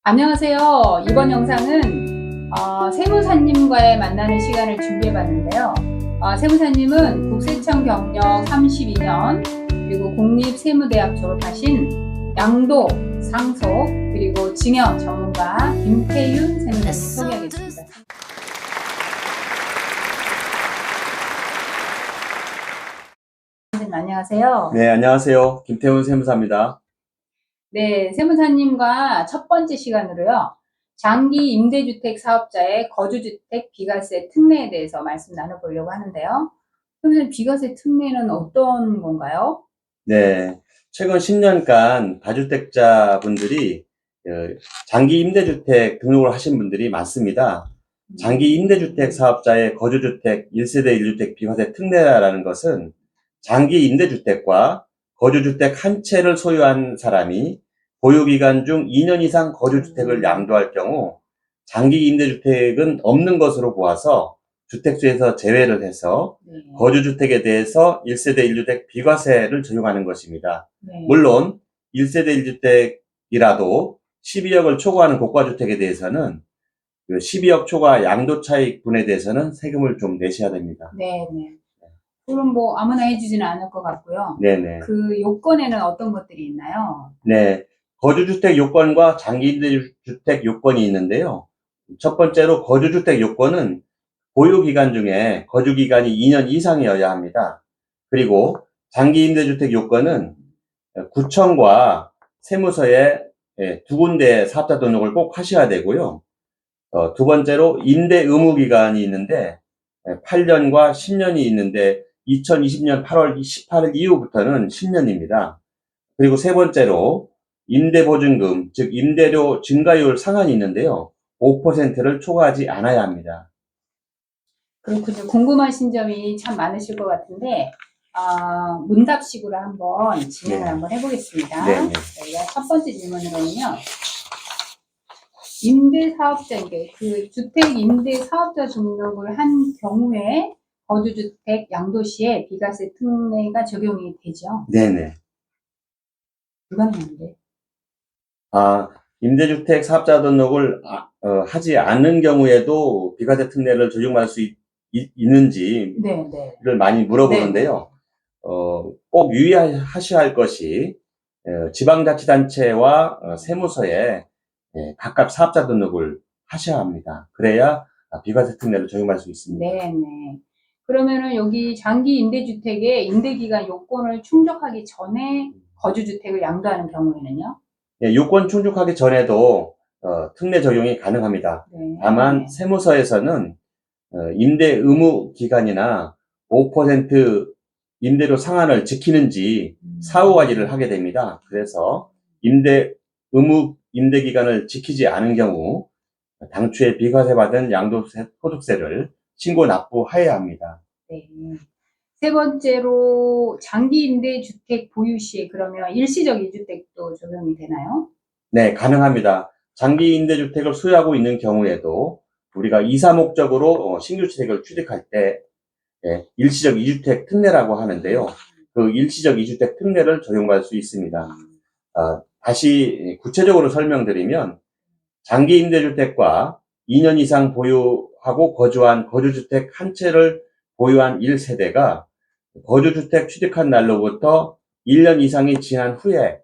안녕하세요. 이번 영상은 세무사님과의 만나는 시간을 준비해봤는데요. 세무사님은 국세청 경력 32년 그리고 공립세무대학 졸업하신 양도, 상속, 그리고 증여 전문가 김태윤 세무사님 소개하겠습니다. 선생님 안녕하세요. 네, 안녕하세요. 김태훈 세무사입니다. 네, 세무사님과 첫 번째 시간으로요. 장기 임대주택 사업자의 거주주택 비과세 특례에 대해서 말씀 나눠보려고 하는데요. 세무사님, 비과세 특례는 어떤 건가요? 네, 최근 10년간 다주택자분들이 장기 임대주택 등록을 하신 분들이 많습니다. 장기 임대주택 사업자의 거주주택 1세대 1주택 비과세 특례라는 것은 장기 임대주택과 거주주택 한 채를 소유한 사람이 보유기간 중 2년 이상 거주주택을 양도할 경우 장기 임대주택은 없는 것으로 보아서 주택수에서 제외를 해서 거주주택에 대해서 1세대 1주택 비과세를 적용하는 것입니다. 물론 1세대 1주택이라도 12억을 초과하는 고가주택에 대해서는 그 12억 초과 양도차익분에 대해서는 세금을 좀 내셔야 됩니다. 네네. 그럼 뭐 아무나 해주지는 않을 것 같고요. 네네. 그 요건에는 어떤 것들이 있나요? 네. 거주주택 요건과 장기임대주택 요건이 있는데요. 첫 번째로 거주주택 요건은 보유기간 중에 거주기간이 2년 이상이어야 합니다. 그리고 장기임대주택 요건은 구청과 세무서에 두 군데 사업자 등록을 꼭 하셔야 되고요. 두 번째로 임대 의무 기간이 있는데 8년과 10년이 있는데 2020년 8월 18일 이후부터는 10년입니다. 그리고 세 번째로 임대보증금, 즉 임대료 증가율 상한이 있는데요. 5%를 초과하지 않아야 합니다. 그렇군요. 궁금하신 점이 참 많으실 것 같은데 문답식으로 한번 진행을 한번 해보겠습니다. 네네. 저희가 첫 번째 질문으로는요. 임대사업자에게 그 주택 임대사업자 등록을 한 경우에 거주주택 양도시에 비과세 특례가 적용이 되죠. 네네. 불가능한데. 임대주택 사업자 등록을 하지 않는 경우에도 비과세 특례를 적용할 수 있는지를 많이 물어보는데요. 꼭 유의하셔야 할 것이 지방자치단체와 세무서에 각각 사업자 등록을 하셔야 합니다. 그래야 비과세 특례를 적용할 수 있습니다. 네네. 그러면은 여기 장기 임대주택의 임대기간 요건을 충족하기 전에 거주주택을 양도하는 경우에는요? 요건 충족하기 전에도 특례 적용이 가능합니다. 다만 세무서에서는 임대 의무 기간이나 5% 임대료 상한을 지키는지 사후 관리를 하게 됩니다. 그래서 임대 의무 임대 기간을 지키지 않은 경우 당초에 비과세 받은 양도세 소득세를 신고 납부해야 합니다. 네. 세 번째로 장기 임대주택 보유 시에 그러면 일시적 2주택도 적용이 되나요? 네, 가능합니다. 장기 임대주택을 소유하고 있는 경우에도 우리가 이사 목적으로 신규주택을 취득할 때 일시적 2주택 특례라고 하는데요. 그 일시적 2주택 특례를 적용받을 수 있습니다. 다시 구체적으로 설명드리면 장기 임대주택과 2년 이상 보유하고 거주한 거주주택 한 채를 보유한 1세대가 거주주택 취득한 날로부터 1년 이상이 지난 후에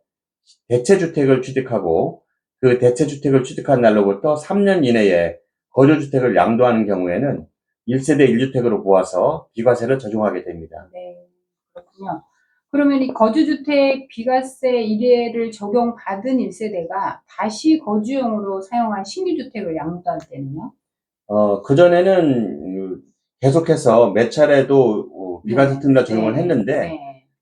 대체주택을 취득하고 그 대체주택을 취득한 날로부터 3년 이내에 거주주택을 양도하는 경우에는 1세대 1주택으로 보아서 비과세를 적용하게 됩니다. 네, 그렇군요. 그러면 이 거주주택 비과세 1회를 적용받은 1세대가 다시 거주용으로 사용한 신규주택을 양도할 때는요? 그전에는 계속해서 몇 차례도 비과세 특례 적용을 했는데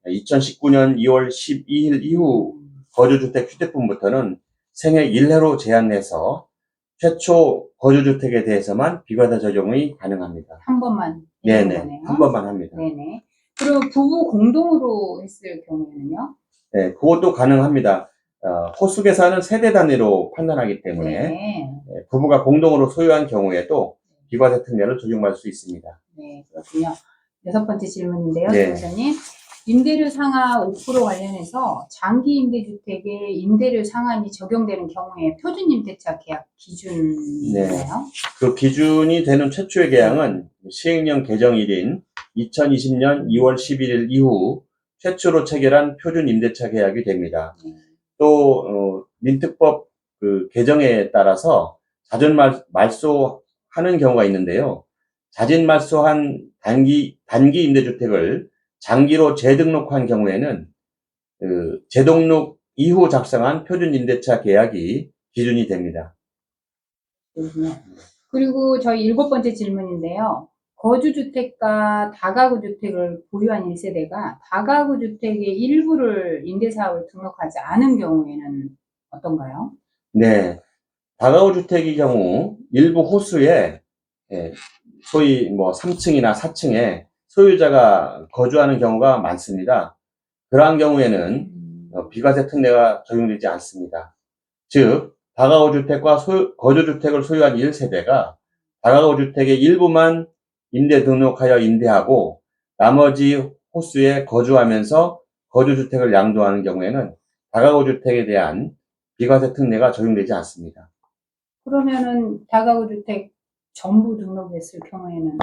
2019년 2월 12일 이후 거주주택 취득분부터는 생애 1회로 제한해서 최초 거주주택에 대해서만 비과세 적용이 가능합니다. 한 번만? 네네. 한 번만 합니다. 네네. 그리고 부부 공동으로 했을 경우에는요? 네, 그것도 가능합니다. 호수 계산은 세대 단위로 판단하기 때문에 부부가 공동으로 소유한 경우에도 비과세 특례를 적용받을 수 있습니다. 네, 그렇군요. 여섯 번째 질문인데요, 네. 교수님. 임대료 상하 5% 관련해서 장기 임대주택에 임대료 상한이 적용되는 경우에 표준 임대차 계약 기준이 네. 있나요? 그 기준이 되는 최초의 계약은 시행령 개정일인 2020년 2월 11일 이후 최초로 체결한 표준 임대차 계약이 됩니다. 또 민특법 그 개정에 따라서 자진 말소하는 경우가 있는데요. 자진 말소한 단기 임대주택을 장기로 재등록한 경우에는 그 재등록 이후 작성한 표준 임대차 계약이 기준이 됩니다. 그리고 저희 7번째 질문인데요. 거주주택과 다가구주택을 보유한 1세대가 다가구주택의 일부를 임대사업을 등록하지 않은 경우에는 어떤가요? 네. 다가구 주택의 경우 일부 호수에 예, 소위 뭐 3층이나 4층에 소유자가 거주하는 경우가 많습니다. 그러한 경우에는 비과세 특례가 적용되지 않습니다. 즉, 다가구 주택과 거주 주택을 소유한 1세대가 다가구 주택의 일부만 임대 등록하여 임대하고 나머지 호수에 거주하면서 거주 주택을 양도하는 경우에는 다가구 주택에 대한 비과세 특례가 적용되지 않습니다. 그러면은 다가구주택 전부 등록했을 경우에는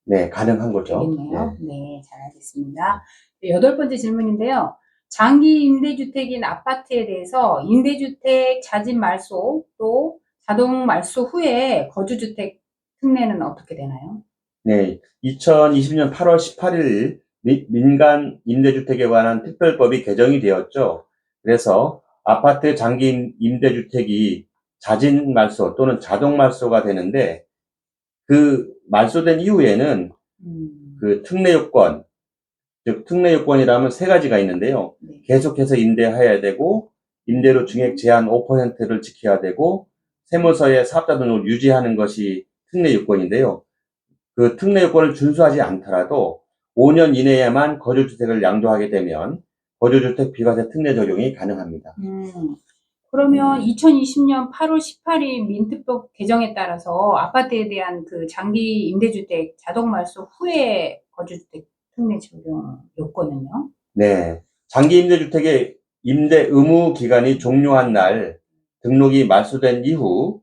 네, 가능한 거죠. 되겠네요. 네, 잘 알겠습니다. 8번째 질문인데요. 장기 임대주택인 아파트에 대해서 임대주택 자진 말소 또 자동 말소 후에 거주주택 특례는 어떻게 되나요? 네, 2020년 8월 18일 민간 임대주택에 관한 특별법이 개정이 되었죠. 그래서 아파트 장기 임대주택이 자진 말소 또는 자동 말소가 되는데 그 말소된 이후에는 그 특례 요건, 즉 특례 요건이라면 세 가지가 있는데요. 네. 계속해서 임대해야 되고 임대료 증액 제한 5%를 지켜야 되고 세무서에 사업자 등록을 유지하는 것이 특례 요건인데요. 그 특례 요건을 준수하지 않더라도 5년 이내에만 거주주택을 양도하게 되면 거주주택 비과세 특례 적용이 가능합니다. 그러면 2020년 8월 18일 민특법 개정에 따라서 아파트에 대한 그 장기 임대주택 자동 말소 후에 거주주택 특례 적용 요건은요? 네. 장기 임대주택의 임대 의무 기간이 종료한 날 등록이 말소된 이후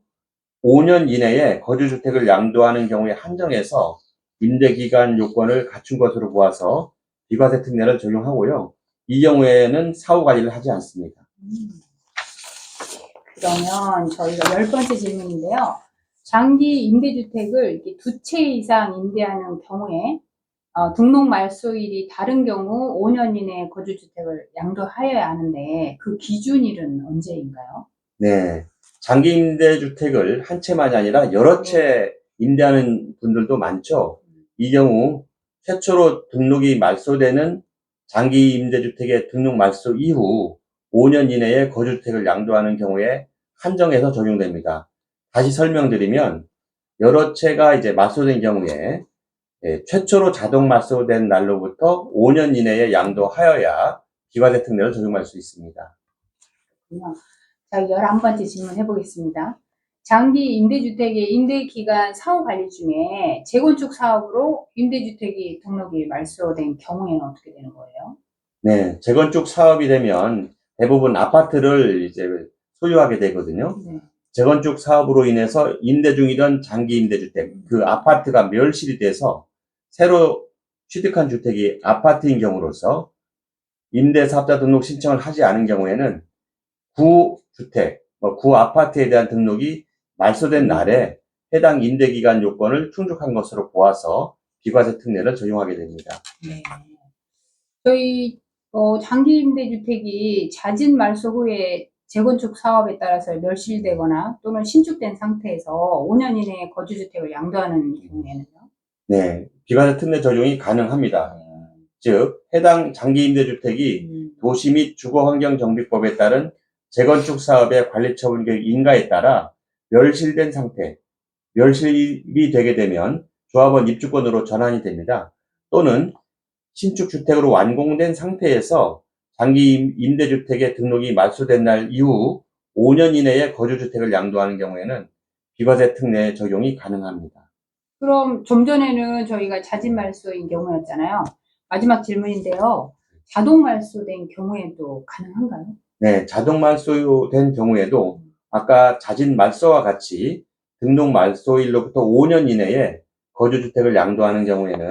5년 이내에 거주주택을 양도하는 경우에 한정해서 임대기간 요건을 갖춘 것으로 보아서 비과세 특례를 적용하고요. 이 경우에는 사후 관리를 하지 않습니다. 그러면 저희가 10번째 질문인데요. 장기 임대주택을 이렇게 2채 이상 임대하는 경우에 등록 말소일이 다른 경우 5년 이내에 거주주택을 양도하여야 하는데 그 기준일은 언제인가요? 네. 장기 임대주택을 한 채만이 아니라 여러 채 임대하는 분들도 많죠. 이 경우 최초로 등록이 말소되는 장기 임대주택의 등록 말소 이후 5년 이내에 거주주택을 양도하는 경우에 한정해서 적용됩니다. 다시 설명드리면 여러 채가 이제 말소된 경우에 최초로 자동 말소된 날로부터 5년 이내에 양도하여야 비과세 특례를 적용할 수 있습니다. 자, 11번째 질문 해보겠습니다. 장기 임대주택의 임대기간 사후 관리 중에 재건축 사업으로 임대주택이 등록이 말소된 경우에는 어떻게 되는 거예요? 네, 재건축 사업이 되면 대부분 아파트를 이제 소유하게 되거든요. 네. 재건축 사업으로 인해서 임대 중이던 장기 임대주택, 그 아파트가 멸실이 돼서 새로 취득한 주택이 아파트인 경우로서 임대사업자 등록 신청을 하지 않은 경우에는 구주택, 구아파트에 대한 등록이 말소된 날에 해당 임대기간 요건을 충족한 것으로 보아서 비과세 특례를 적용하게 됩니다. 네. 저희 장기 임대주택이 자진 말소 후에 재건축 사업에 따라서 멸실되거나 또는 신축된 상태에서 5년 이내에 거주주택을 양도하는 경우에는요? 네, 비과세 특례 적용이 가능합니다. 즉, 해당 장기 임대주택이 도시 및 주거환경정비법에 따른 재건축 사업의 관리처분 계획 인가에 따라 멸실된 상태, 멸실이 되게 되면 조합원 입주권으로 전환이 됩니다. 또는 신축 주택으로 완공된 상태에서 장기 임대주택의 등록이 말소된 날 이후 5년 이내에 거주주택을 양도하는 경우에는 비과세 특례 적용이 가능합니다. 그럼 좀 전에는 저희가 자진 말소인 경우였잖아요. 마지막 질문인데요. 자동 말소된 경우에도 가능한가요? 네, 자동 말소된 경우에도 아까 자진 말소와 같이 등록 말소일로부터 5년 이내에 거주주택을 양도하는 경우에는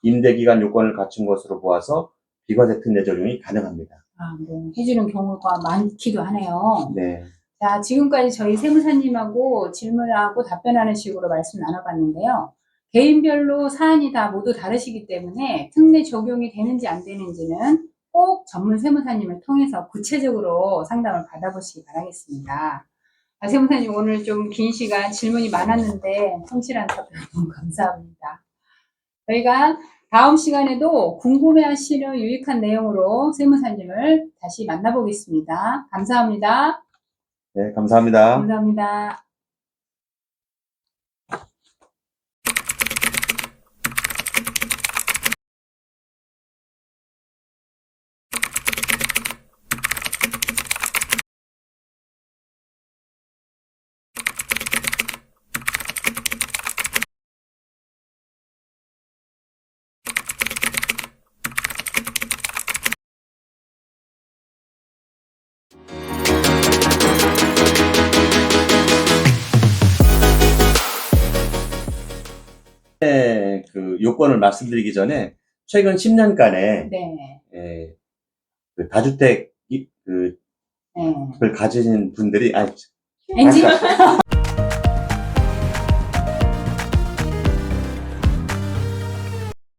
임대기간 요건을 갖춘 것으로 보아서 비과세 특례 적용이 가능합니다. 네, 해주는 경우가 많기도 하네요. 네. 자, 지금까지 저희 세무사님하고 질문하고 답변하는 식으로 말씀 나눠봤는데요. 개인별로 사안이 다 모두 다르시기 때문에 특례 적용이 되는지 안 되는지는 꼭 전문 세무사님을 통해서 구체적으로 상담을 받아보시기 바라겠습니다. 세무사님 오늘 좀 긴 시간 질문이 많았는데 성실한 답변 너무 감사합니다. 저희가 다음 시간에도 궁금해하시는 유익한 내용으로 세무사님을 다시 만나보겠습니다. 감사합니다. 네, 감사합니다. 감사합니다. 네, 그 요건을 말씀드리기 전에 최근 10년간에 네. 그 다주택 을 네. 가지신 분들이 엔지?